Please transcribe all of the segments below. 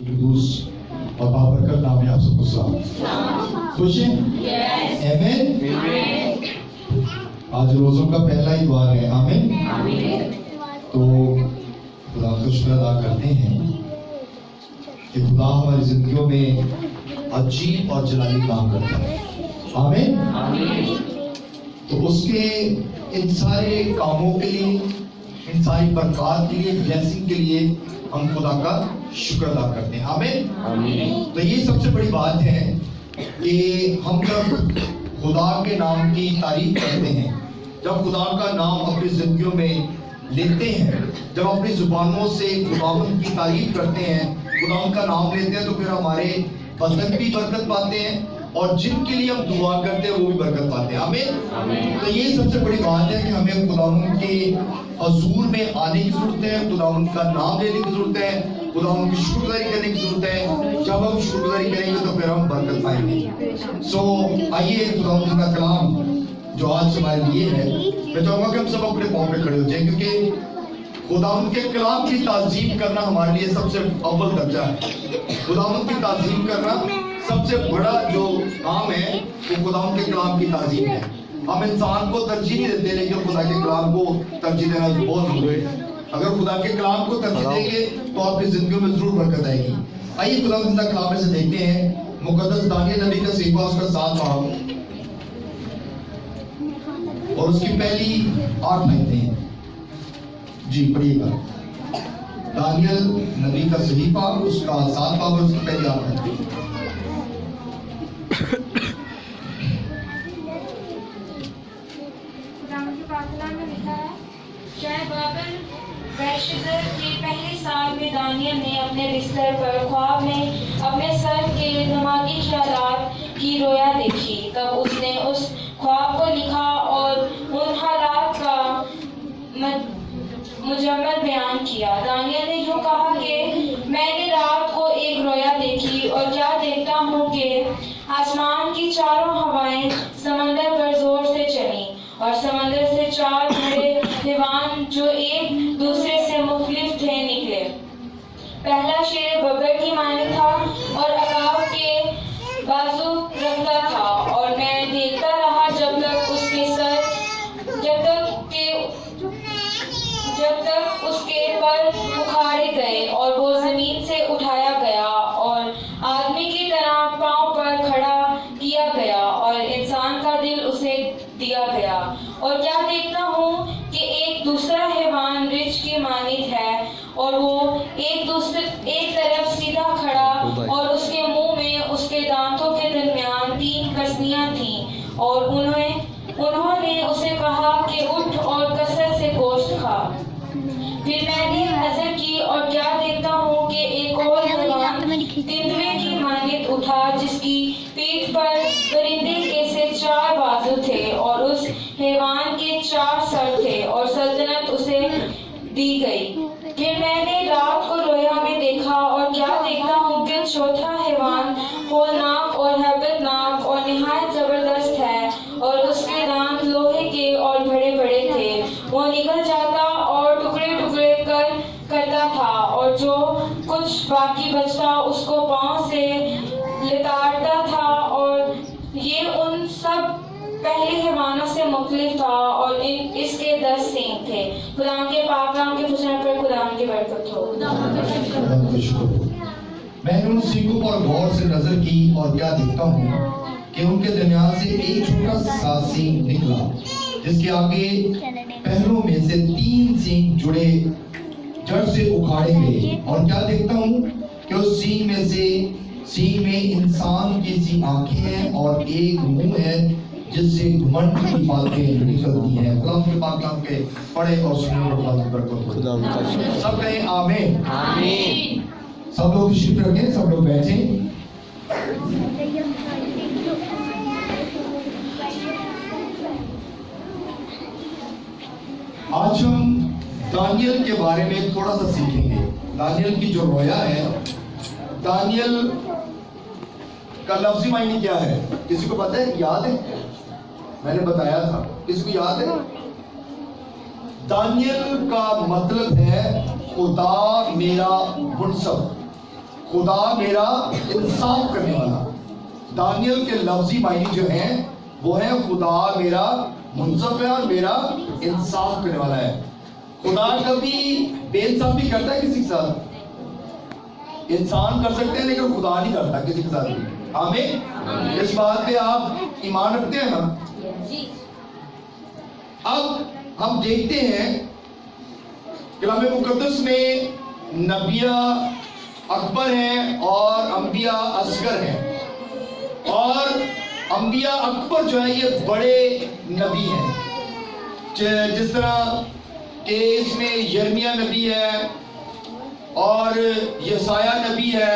قدوس اور بابرکت نام میں آپ سب کو سلام. خوش ہیں؟ آمین. آج روزوں کا پہلا اتوار ہے. آمین. تو خدا کا شکر ادا کرتے ہیں کہ خدا ہماری زندگیوں میں عجیب اور جلالی کام کرتا ہے. آمین. تو اس کے ان سارے کاموں کے لیے، ان ساری برکات کے لیے، بلیسنگ کے لیے ہم خدا کا شکر ادا کرتے ہیں. آمین. تو یہ سب سے بڑی بات ہے کہ ہم جب خدا کے نام کی تعریف کرتے ہیں، جب خدا کا نام اپنی زندگیوں میں لیتے ہیں، جب اپنی زبانوں سے خداوند کی تعریف کرتے ہیں، خداوند کا نام لیتے ہیں، تو پھر ہمارے بدن بھی برکت پاتے ہیں اور جن کے لیے ہم دعا کرتے ہیں وہ بھی برکت پاتے ہیں. آمین. تو یہ سب سے بڑی بات ہے کہ ہمیں خداوند کے حضور میں آنے کی ضرورت ہے، خداوند کا نام لینے کی ضرورت ہے، خداوند کی شکر گزاری کرنے کی ضرورت ہے. جب ہم شکر گزاری کریں گے تو پھر ہم برکت پائیں گے. آئیے خداوند کا کلام جو آج ہمارے لیے ہے، میں چاہوں گا کہ ہم سب اپنے پاؤں پہ کھڑے ہو جائیں، کیونکہ خداوند کے کلام کی تعظیم کرنا ہمارے لیے سب سے اول درجہ ہے. خداوند کی تعظیم کرنا سب سے بڑا جو کام ہے وہ خداوند کے کلام کی تعظیم ہے. ہم انسان کو ترجیح نہیں دیتے، لیکن خدا کے کلام کو ترجیح دینا بہت ضروری ہے. اگر خدا کے کلام کو ترجیح دیں گے تو آپ کی زندگیوں میں ضرور برکت آئے گی. آئیے خداوند کا کلام میں سے دیکھتے ہیں مقدس دانیل نبی کا صحیفہ، اس کا 7 باب اور اس کی پہلی 8 آیتیں. جی پڑھیے گا. دانیل نبی کا صحیفہ، اس کا 7 باب اور اس کی پہلی 8 آیتیں. شاید بابل بیلشزر کے پہلے سال میں دانیل نے اپنے بستر پر خواب میں اپنے سر کے دماغی خیالات کی رویا دیکھی. تب اس نے اس خواب کو لکھا اور ان حالات کا مجمل بیان کیا. دانیل نے جو کہا کہ میں نے رات کو ایک رویا دیکھی اور کیا دیکھتا ہوں کہ آسمان کی چاروں ہوائیں سمندر پر زور سے چلیں اور سمندر سے 4 بڑے حیوان جو ایک دوسرے سے مختلف تھے نکلے. پہلا شیر ببر کی مانند تھا اور عقاب کے بازو رکھتا تھا، اور میں دیکھتا رہا جب تک اس کے پر اکھاڑے گئے اور وہ زمین سے اٹھایا گیا اور آدمی کی طرح پاؤں پر کھڑا کیا گیا اور انسان کا دل اسے دیا گیا. اور کیا دیکھتا ہوں کہ ایک دوسرا حیوان رچھ کی مانند ہے اور وہ ایک طرف سیدھا کھڑا، اور اس کے منہ میں اس کے دانتوں کے درمیان 3 کسنیاں تھیں، اور انہوں نے اسے کہا کہ اٹھ اور کثرت سے گوشت کھا. پھر میں نے نظر کی اور کیا دیکھتا ہوں کہ ایک اور حیوان تندوے کی مانند اٹھا، جس کی پیٹھ پر پرندے کے سے 4 بازو تھے اور اس حیوان کے 4 سر تھے اور سلطنت اسے دی گئی. پھر میں نے رات کو رویا میں دیکھا اور کیا دیکھتا ہوں کہ چوتھا حیوان ہولناک اور ہیبت ناک اور نہایت زبردست ہے، اور اس کے دانت لوہے کے اور بڑے بڑے تھے. وہ نگل جاتا اور ٹکڑے ٹکڑے کرتا تھا، اور جو کچھ باقی بچتا اس کو پاؤں سے لتاڑتا تھا، اور یہ ان سب پہلے حیوانوں سے مختلف تھا اور اس کے 10 سینگ تھے. خدا کے پاک کلام کے پھسلنے پر خدا کی برکت ہو. میں نے ان سینگوں پر غور سے نظر کی اور کیا دیکھتا ہوں کہ ان کے درمیان سے ایک چھوٹا سا سینگ نکلا، جس کے آگے پہلوں میں سے 3 سینگ جڑے جڑ سے اکھاڑے گئے. اور کیا دیکھتا ہوں کہ اس سینگ میں انسان کی سی آنکھیں ہیں اور ایک منہ ہے جس سے گھمنڈ کی باتیں نکلتی ہیں. کلام کے پاک کلام کے پڑھے اور سننے اور خدا کی برکت ہو. سب کہیں آمین. آمین. سب لوگ تشریف رکھیں، سب لوگ بیٹھیں. آج ہم دانیل کے بارے میں تھوڑا سا سیکھیں گے. دانیل کی جو رویا ہے، دانیل کا لفظی معنی کیا ہے؟ کسی کو پتہ ہے؟ یاد ہے؟ میں نے بتایا تھا. کسی کو یاد ہے؟ دانیل کا مطلب ہے خدا میرا منصف. خدا میرا انصاف کرنے والا. دانیل کے لفظی معنی جو ہیں وہ ہے خدا میرا منصف ہے اور میرا انصاف کرنے والا ہے. خدا کبھی بے انصافی کرتا ہے کسی کے ساتھ؟ انسان کر سکتے ہیں لیکن خدا نہیں کرتا کسی کے ساتھ بھی. آمین. اس بات پہ آپ ایمان رکھتے ہیں نا؟ اب ہم دیکھتے ہیں کلام مقدس میں نبیاء اکبر ہیں اور انبیاء اصغر ہیں. اور انبیاء اکبر جو ہے یہ بڑے نبی ہیں، جس طرح کہ اس میں یرمیہ نبی ہے اور یسایہ نبی ہے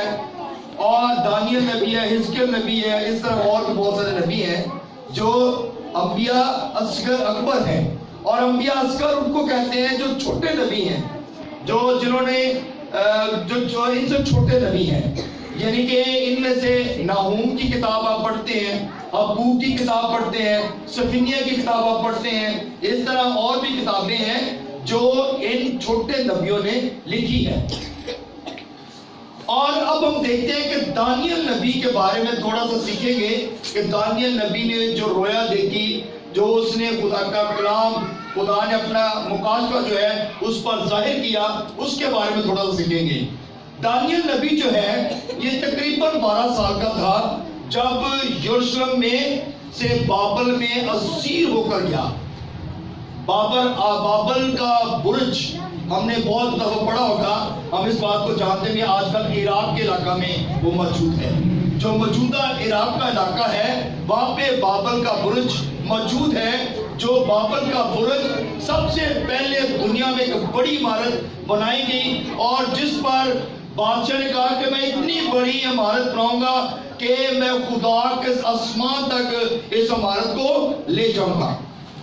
اور دانیل نبی ہے، حزقیل نبی ہے. اس طرح اور بھی بہت سارے نبی ہیں جو انبیاء اصغر اکبر ہیں. اور انبیاء اصغر ان کو کہتے ہیں جو چھوٹے نبی ہیں، جنہوں نے جو ان سے چھوٹے نبی ہیں. یعنی کہ ان میں سے ناہوم کی کتاب آپ پڑھتے ہیں، حبقوق کی کتاب پڑھتے ہیں، صفینیہ کی کتاب آپ پڑھتے ہیں. اس طرح اور بھی کتابیں ہیں جو ان چھوٹے نبیوں نے لکھی ہے. اور اب ہم دیکھتے ہیں کہ دانیل نبی کے بارے میں تھوڑا سا سیکھیں گے کہ دانیل نبی نے جو رویا دیکھی، جو اس نے خدا کا کلام، خدا نے اپنا مکاشفہ جو ہے اس پر ظاہر کیا، اس کے بارے میں تھوڑا سا سیکھیں گے. دانیل نبی جو ہے یہ تقریباً 12 سال کا تھا جب یروشلم میں سے بابل میں اسیر ہو کر گیا. بابل کا برج ہم نے بہت دفعہ پڑھا ہوگا. ہم اس بات کو جانتے ہیں آج کل عراق کے علاقہ میں وہ موجود ہے. جو موجودہ عراق کا علاقہ ہے وہاں پہ بابل کا برج موجود ہے. جو بابل کا برج سب سے پہلے دنیا میں ایک بڑی عمارت بنائی گئی اور جس پر بادشاہ نے کہا کہ میں اتنی بڑی عمارت بناؤں گا کہ میں خدا کے آسمان تک اس عمارت کو لے جاؤں گا.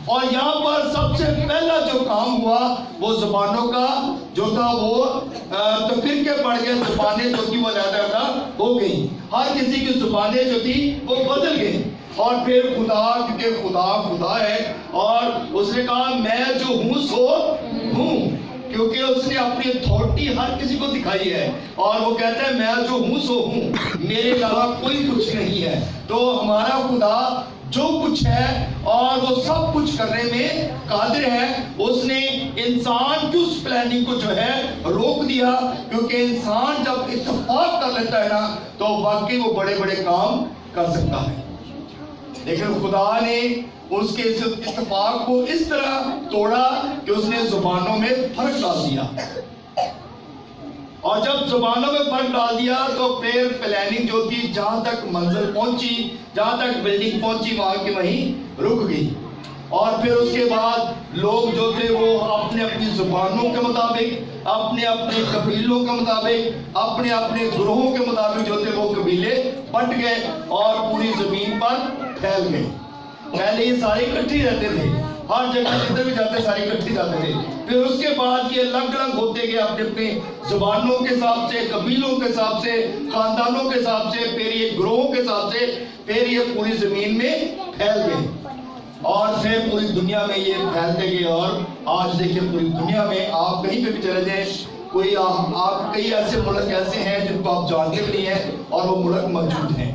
اور یہاں پر سب سے پہلا جو کام ہوا وہ زبانوں کا جو تھا وہ تفرقے پڑ گئے. زبانیں جو تھی وہ علیحدہ ہو گئی، ہر کسی کی زبانیں جو تھی وہ بدل گئی. اور پھر خدا، کیونکہ خدا ہے اور اس نے کہا میں جو ہوں سو ہوں، کیونکہ اس نے اپنی اتھارٹی ہر کسی کو دکھائی ہے. اور وہ کہتا ہے میں جو ہوں سو ہوں، میرے علاوہ کوئی کچھ نہیں ہے. تو ہمارا خدا جو کچھ ہے اور وہ سب کچھ کرنے میں قادر ہے. اس نے انسان کی اس پلاننگ کو جو ہے روک دیا، کیونکہ انسان جب اتفاق کر لیتا ہے نا تو واقعی وہ بڑے بڑے کام کر سکتا ہے. لیکن خدا نے اس کے اس اتفاق کو اس طرح توڑا کہ اس نے زبانوں میں فرق ڈال دیا. اور جب زبانوں میں فرق ڈال دیا تو پھر پلاننگ جو تھی جہاں تک منزل پہنچی، جہاں تک بلڈنگ پہنچی وہاں کی وہیں رک گئی. اور پھر اس کے بعد لوگ جو تھے وہ اپنے اپنی زبانوں کے مطابق، اپنے اپنے قبیلوں کے مطابق، اپنے اپنے گروہوں کے مطابق جو تھے وہ قبیلے بٹ گئے اور پوری زمین پر پھیل گئے. پہلے یہ سارے اکٹھے رہتے تھے، ہر جگہ جدھر بھی جاتے سارے اکٹھے جاتے تھے. پھر اس کے بعد یہ الگ الگ ہوتے گئے اپنے اپنے زبانوں کے حساب سے، قبیلوں کے حساب سے، خاندانوں کے حساب سے، پھر یہ گروہوں کے حساب سے، پھر یہ پوری زمین میں پھیل گئے. اور پھر پوری دنیا میں یہ پھیلتے گئے. اور آج دیکھیں پوری دنیا میں آپ کہیں پہ بھی چلے جائیں، کوئی آپ کئی ایسے ملک ایسے ہیں جن کو آپ جانتے بھی نہیں ہیں اور وہ ملک موجود ہیں.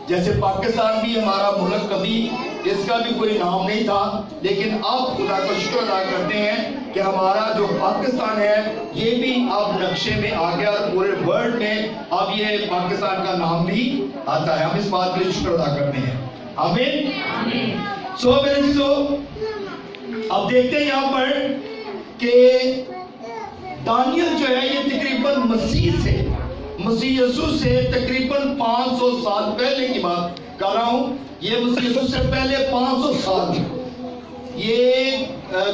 جیسے پاکستان بھی ہمارا ملک کبھی اس کا بھی کوئی نام نہیں تھا، لیکن اب خدا کا شکر ادا کرتے ہیں کہ ہمارا جو پاکستان ہے یہ بھی اب نقشے میں آ گیا اور پورے ورلڈ میں اب یہ پاکستان کا نام بھی آتا ہے. ہم اس بات کے لیے شکر ادا کرتے ہیں. آمین. سو میرے عزیزو، اب دیکھتے ہیں یہاں پر کہ دانیل جو ہے یہ تقریباً مسیح یسوع سے تقریباً 500 سال پہلے کی بات کر رہا ہوں. یہ مسیح یسوع سے پہلے 500 سال یہ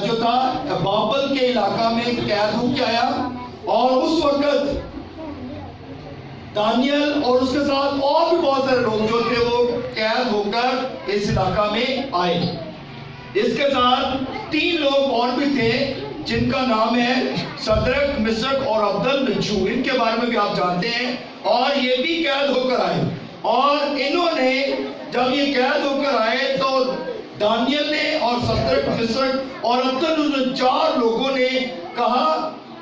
جو تھا بابل کے علاقہ میں قید ہو کے آیا. اور اس وقت دانیل اور اس کے ساتھ اور بھی بہت سارے لوگ جو تھے وہ قید ہو کر اس علاقہ میں آئے. اس کے ساتھ 3 لوگ اور بھی تھے جن کا نام ہے صدرک، مسک اور عبدالنجو. ان کے بارے میں بھی آپ جانتے ہیں. اور یہ بھی قید ہو کر آئے. اور انہوں نے جب یہ قید ہو کر آئے تو دانیل نے اور صدرک، مسک اور عبدالنجو 4 لوگوں نے کہا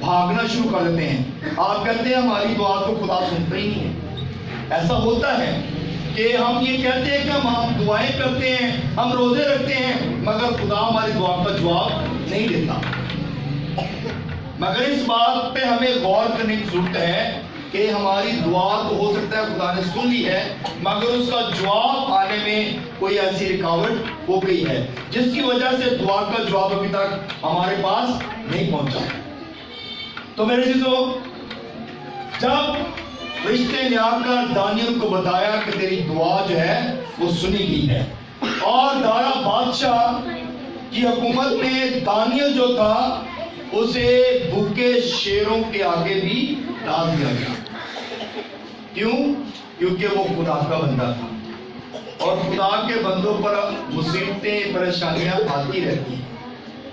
بھاگنا شروع کر دیتے ہیں. آپ کہتے ہیں ہماری دعا تو خدا سنتا ہی نہیں ہے. ایسا ہوتا ہے کہ ہم یہ کہتے ہیں کہ ہم دعائیں کرتے ہیں, ہم روزے رکھتے ہیں, مگر خدا ہماری دعا کا جواب نہیں دیتا. مگر اس بات پہ ہمیں غور کرنے کی ضرورت ہے کہ ہماری دعا تو ہو سکتا ہے خدا نے سن لی ہے, مگر اس کا جواب آنے میں کوئی ایسی رکاوٹ ہو گئی ہے جس کی وجہ سے دعا کا جواب ابھی تک ہمارے پاس نہیں پہنچا. تو میرے عزیزو, جب فرشتے نے آ کر دانیل کو بتایا کہ تیری دعا جو ہے وہ سنی گئی ہے, اور دارا بادشاہ کی حکومت میں دانیل جو تھا اسے بھوکے شیروں کے آگے بھی ڈال دیا گیا. کیوں؟ کیونکہ وہ خدا کا بندہ تھا, اور خدا کے بندوں پر مصیبتیں پریشانیاں آتی رہتی ہیں.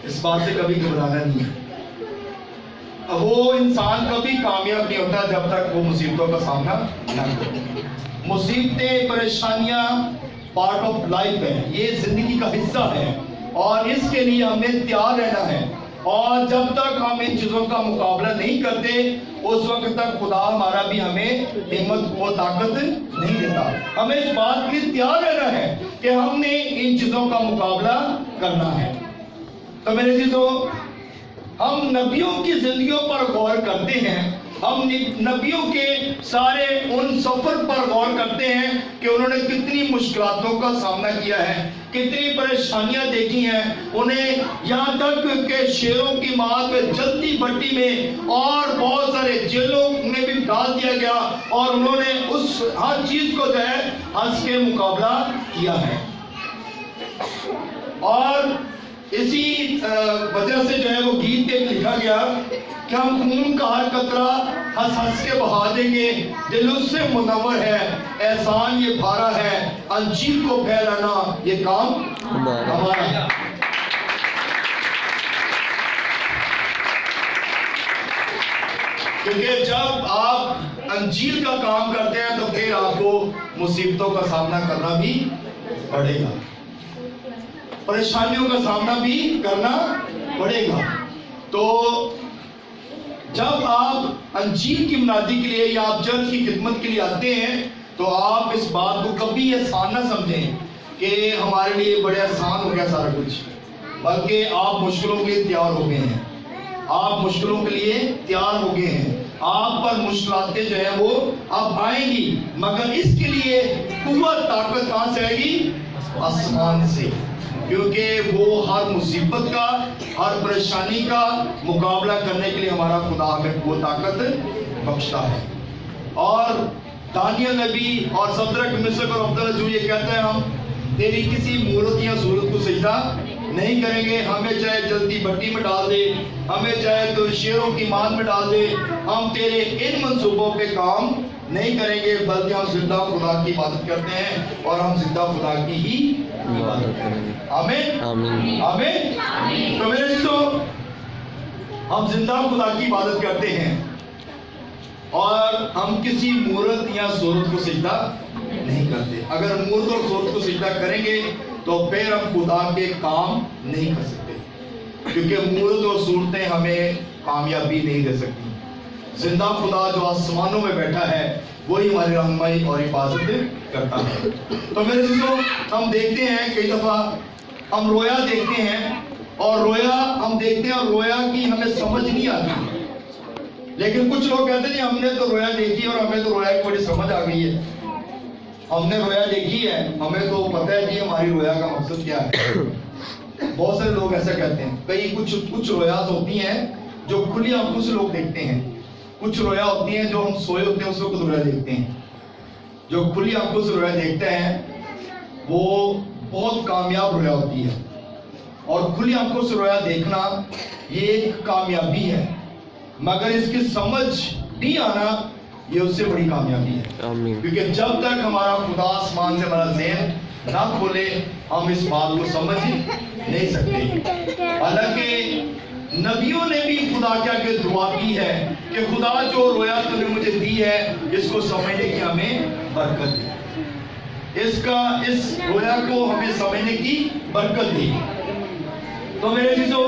اس بات سے کبھی گھبرانا نہیں ہے. وہ انسان کبھی کامیاب نہیں ہوتا جب تک وہ مصیبتوں کا سامنا نہ کرے. مصیبتیں پریشانیاں پارٹ آف لائف ہے, یہ زندگی کا حصہ ہے, اور اس کے لیے ہمیں تیار رہنا ہے. اور جب تک ہم ان چیزوں کا مقابلہ نہیں کرتے اس وقت تک خدا ہمارا بھی ہمیں ہمت و طاقت نہیں دیتا. ہمیں اس بات کے لیے تیار رہنا ہے کہ ہم نے ان چیزوں کا مقابلہ کرنا ہے. تو میرے عزیزو, ہم نبیوں کی زندگیوں پر غور کرتے ہیں, ہم نبیوں کے سارے ان سفر پر غور کرتے ہیں کہ انہوں نے کتنی مشکلاتوں کا سامنا کیا ہے, کتنی پریشانیاں دیکھی ہیں. انہیں یہاں تک کہ شیروں کی مات میں, جلدی بٹی میں, اور بہت سارے جیلوں میں بھی ڈال دیا گیا, اور انہوں نے اس ہر چیز کو جو ہے ہنس کے مقابلہ کیا ہے. اور اسی وجہ سے جو ہے وہ گیت ایک لکھا گیا کہ ہم خون کا ہر قطرہ ہنس ہنس کے بہا دیں گے, دل اس سے منور ہے, احسان یہ بھارا ہے, انجیل کو پھیلانا یہ کام ہمارا ہے. کیونکہ جب آپ انجیل کا کام کرتے ہیں تو پھر آپ کو مصیبتوں کا سامنا کرنا بھی پڑے گا, پریشانیوں کا سامنا بھی کرنا پڑے گا. تو جب آپ انجیل کی منادی کے لیے یا آپ چرچ کی خدمت کے لیے آتے ہیں تو آپ اس بات کو کبھی آسان نہ سمجھیں کہ ہمارے لیے بڑے آسان ہو گیا سارا کچھ, بلکہ آپ مشکلوں کے لیے تیار ہو گئے ہیں. آپ مشکلوں کے لیے تیار ہو گئے ہیں. آپ پر مشکلاتیں جو ہیں وہ اب آئیں گی, مگر اس کے لیے قوت طاقت کہاں سے آئے گی؟ آسمان سے. کیونکہ وہ ہر مصیبت کا, ہر پریشانی کا مقابلہ کرنے کے لیے ہمارا خدا ہمیں وہ طاقت بخشتا ہے. اور دانیل نبی اور صدرک مصر اور عبداللہ یہ کہتا ہے ہم تیری کسی مورت یا صورت کو سجدہ نہیں کریں گے, ہمیں چاہے جلدی بٹی میں ڈال دے, ہمیں چاہے تو شیروں کی مان میں ڈال دے, ہم تیرے ان منصوبوں پہ کام نہیں کریں گے, بلکہ ہم زندہ خدا کی عبادت کرتے ہیں, اور ہم زندہ خدا کی ہی عبادت کریں گے. آمین آمین آمین. تو میرے عزیزو, ہم زندہ خدا کی عبادت کرتے ہیں, اور ہم کسی مورت یا صورت کو سجدہ نہیں کرتے. اگر مورت اور صورت کو سجدہ کریں گے تو پھر ہم خدا کے کام نہیں کر سکتے, کیونکہ مورت اور صورتیں ہمیں کامیابی نہیں دے سکتی. زندہ خدا جو آسمانوں میں بیٹھا ہے وہی ہماری رہنمائی اور حفاظت کرتا ہے. تو میرے عزیزو, ہم دیکھتے ہیں کئی دفعہ ہم رویا دیکھتے ہیں, اور رویا ہم دیکھتے ہیں اور رویا کی ہمیں سمجھ نہیں آتی. لیکن کچھ لوگ کہتے ہیں ہم نے تو رویا دیکھی اور ہمیں تو رویا کی بڑی سمجھ آ گئی ہے. ہم نے رویا دیکھی ہے, ہمیں تو پتہ ہے کہ ہماری رویا کا مقصد کیا ہے. بہت سارے لوگ ایسا کہتے ہیں. کئی کچھ رویاز ہوتی ہیں جو کھلی آنکھوں سے لوگ دیکھتے ہیں, کچھ رویا ہوتی ہیں جو ہم سوئے ہوتے ہیں اس وقت رویا دیکھتے ہیں. جو کھلی آنکھوں سے رویا دیکھتے ہیں وہ بہت کامیاب رویا ہوتی ہے, اور کھلی آنکھوں سے رویا دیکھنا یہ ایک کامیابی ہے, مگر اس کی سمجھ بھی آنا یہ اس سے بڑی کامیابی ہے. کیونکہ جب تک ہمارا خدا آسمان سے ہمارا ذہن نہ کھولے ہم اس بات کو سمجھ نہیں سکتے. حالانکہ نبیوں نے بھی خدا کیا کہ دعا کی ہے کہ خدا جو رویا تو نے مجھے دی ہے اس کو سمجھنے کی ہمیں برکت دی, اس رویا کو ہمیں سمجھنے کی برکت دی. تو میرے عزیزو,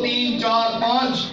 3, 4, 5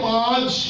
5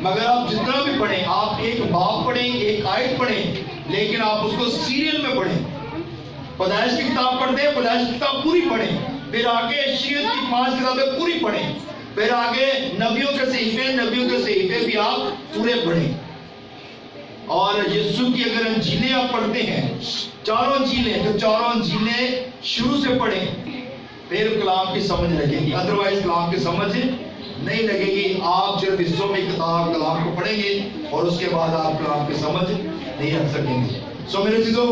مگر آپ جتنا بھی پڑھیں، آپ ایک باب پڑھیں، ایک آیت پڑھیں، لیکن آپ اس کو سیریل میں پڑھیں۔ پیدائش کی کتاب پڑھتے ہیں، پیدائش کی کتاب پوری پڑھیں، پھر آگے شریعت کی 5 کتابیں پوری پڑھیں، پھر آگے نبیوں کے صحیفے بھی آپ پورے پڑھیں۔ اور یسوع کی اگر انجیلیں آپ پڑھتے ہیں، چاروں انجیلیں، تو چاروں انجیلیں شروع سے پڑھیں، پھر کلام کی سمجھ لگے گی، ادروائز کلام کی سمجھ نہیں لگے گی۔ آپ صرف حصوں میں کتاب کلام کو پڑھیں گے اور اس کے بعد آپ کلام کی سمجھ نہیں رکھ سکیں گے۔ سو میرے عزیزو،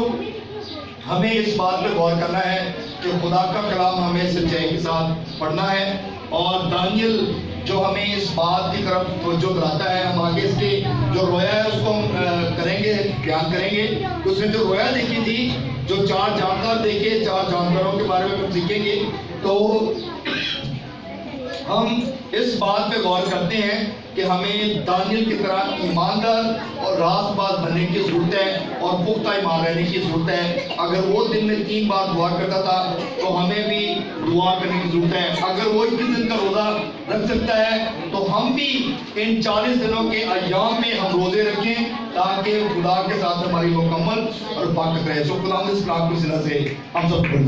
ہمیں اس بات پہ غور کرنا ہے کہ خدا کا کلام ہمیں سچائی کے ساتھ پڑھنا ہے، اور دانیل جو ہمیں اس بات کی طرف توجہ دلاتا ہے، ہم آگے اس کے جو رویا ہے اس کو ہم کریں گے، بیان کریں گے۔ اس نے جو رویا دیکھی تھی، جو 4 جاندار دیکھے، 4 جانداروں کے بارے میں ہم سیکھیں گے، تو ہم اس بات پہ غور کرتے ہیں کہ ہمیں دانیل کی طرح ایماندار اور راست باز بننے کی ضرورت ہے اور پختہ ایمان رہنے کی ضرورت ہے۔ اگر وہ دن میں 3 بار دعا کرتا تھا تو ہمیں بھی دعا کرنے کی ضرورت ہے۔ اگر وہ 21 دن کا روزہ رکھ سکتا ہے تو ہم بھی ان 40 دنوں کے ایام میں ہم روزے رکھیں تاکہ خدا کے ساتھ ہماری مکمل اور پاک رہے۔ سو خدا اس کلام کی صلہ سے ہم سب کو